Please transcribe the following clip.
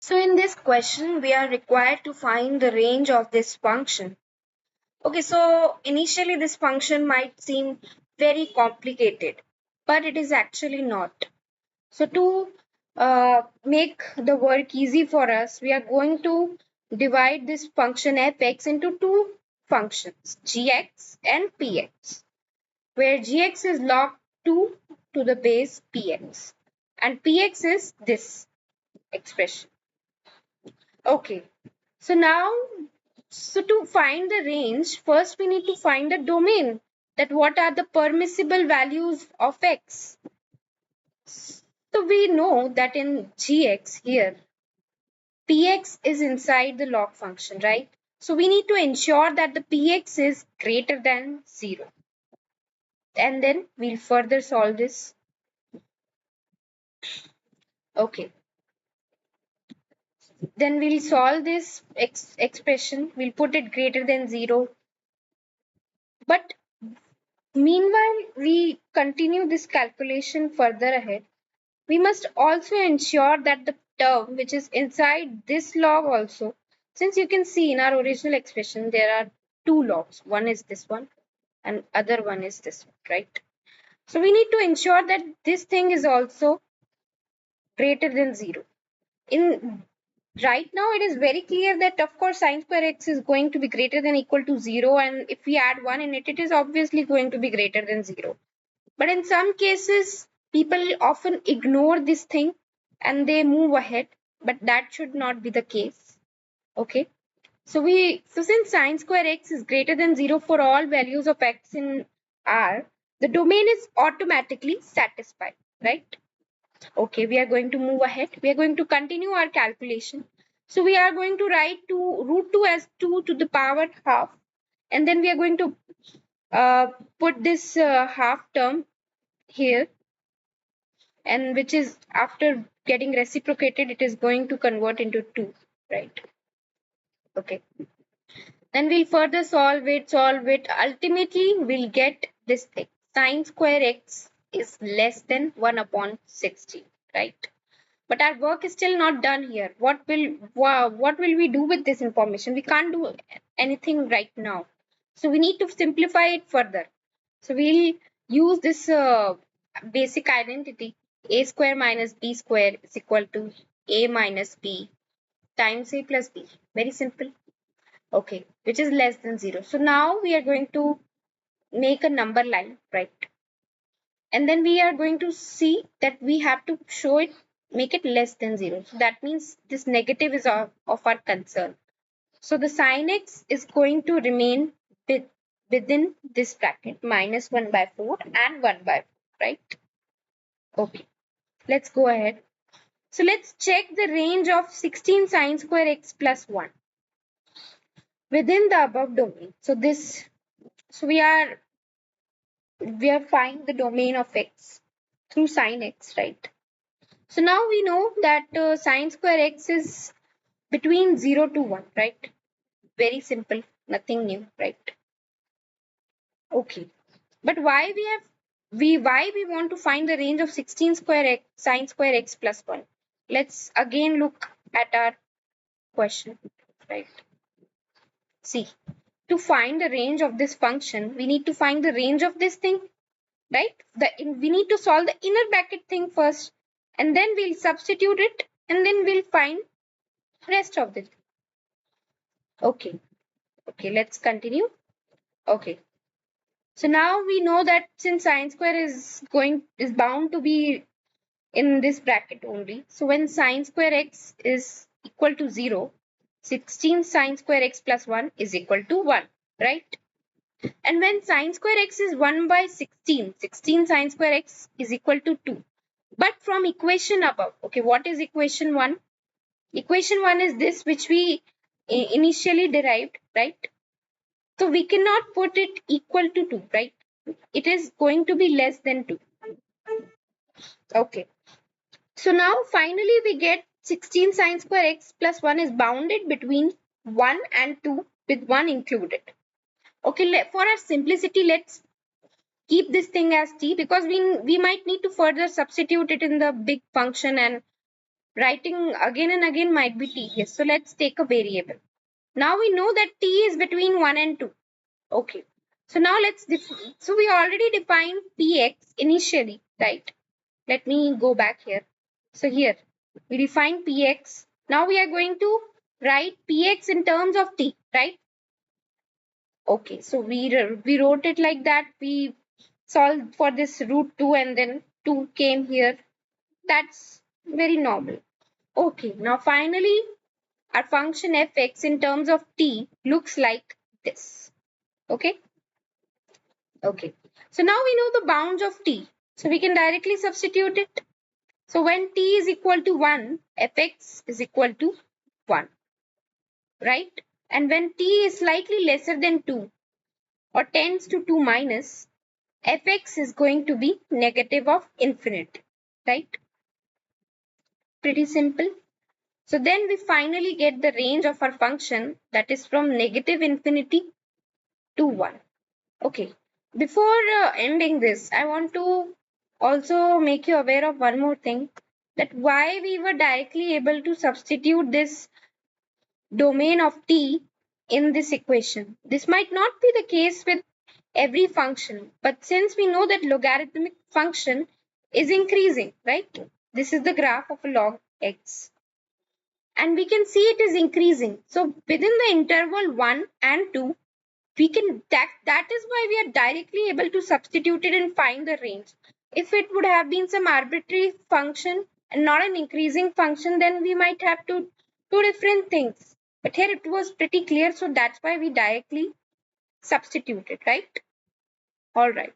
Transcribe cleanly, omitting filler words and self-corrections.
So in this question, we are required to find the range of this function. Okay, so initially this function might seem very complicated, but it is actually not. So to make the work easy for us, we are going to divide this function fx into two functions, gx and px, where gx is log 2 to the base px and px is this expression. Okay, so now, so to find the range, first we need to find the domain, that what are the permissible values of x. So we know that in gx here, px is inside the log function, right? So we need to ensure that the px is greater than 0. And then we'll further solve this. Okay, then we'll solve this expression. We'll put it greater than 0. But meanwhile, we continue this calculation further ahead. We must also ensure that the term which is inside this log also, since you can see in our original expression, there are two logs. One is this one and other one is this one, right? So we need to ensure that this thing is also greater than 0. In right now, it is very clear that of course sin square x is going to be greater than equal to 0, and if we add 1 in it, it is obviously going to be greater than 0. But in some cases, people often ignore this thing and they move ahead, but that should not be the case. Okay. So since sin square x is greater than 0 for all values of x in R, the domain is automatically satisfied, right? Okay, we are going to move ahead. We are going to continue our calculation. So we are going to write root 2 as 2 to the power half, and then we are going to put this half term here, and which is after getting reciprocated, it is going to convert into 2, right? Okay, then we'll further solve it. Ultimately we'll get this thing, sin square x is less than 1 upon 16, right? But our work is still not done here. What will we do with this information? We can't do anything right now, so we need to simplify it further. So we'll use this basic identity, a square minus b square is equal to a minus b times a plus b. Very simple. Okay, which is less than 0. So now we are going to make a number line, right? And then we are going to see that we have to show it, make it less than 0. So that means this negative is of our concern. So the sin x is going to remain within this bracket, minus 1 by 4 and 1 by 4, right? Okay, let's go ahead. So let's check the range of 16 sin square x plus 1 within the above domain. So we are find the domain of x through sin x, right? So now we know that sin square x is between 0 to 1, right? Very simple, nothing new, right? Okay. But why we want to find the range of 16 square x sin square x plus 1? Let's again look at our question, right? See, to find the range of this function, we need to find the range of this thing, right? We need to solve the inner bracket thing first, and then we'll substitute it, and then we'll find rest of it. Okay. Okay, let's continue. Okay. So now we know that since sin square is bound to be in this bracket only. So when sin square x is equal to 0, 16 sin square x plus 1 is equal to 1, right? And when sin square x is 1 by 16, 16 sin square x is equal to 2. But from equation above, okay, what is equation 1? Equation 1 is this which we initially derived, right? So we cannot put it equal to 2, right? It is going to be less than 2. Okay. So now finally we get 16 sin square x plus 1 is bounded between 1 and 2 with 1 included. Okay, for our simplicity, let's keep this thing as t, because we might need to further substitute it in the big function, and Writing again and again might be tedious. So let's take a variable. Now we know that t is between 1 and 2. Okay. So now so we already defined px initially, right? Let me go back here. So here we define px. Now we are going to write px in terms of t, right? Okay, so we wrote it like that. We solved for this root 2 and then 2 came here. That's very normal. Okay, now finally our function fx in terms of t looks like this. Okay. Okay. So now we know the bounds of t. So we can directly substitute it. So when t is equal to 1, fx is equal to 1. Right? And when t is slightly lesser than 2 or tends to 2 minus, fx is going to be negative of infinity. Right? Pretty simple. So then we finally get the range of our function, that is from negative infinity to 1. Okay, before ending this, I want to also make you aware of one more thing, that why we were directly able to substitute this domain of t in this equation. This might not be the case with every function, but since we know that logarithmic function is increasing, right? This is the graph of a log x. And we can see it is increasing. So within the interval 1 and 2, we can that is why we are directly able to substitute it and find the range. If it would have been some arbitrary function and not an increasing function, then we might have to two different things. But here it was pretty clear, so that's why we directly substituted, right? All right.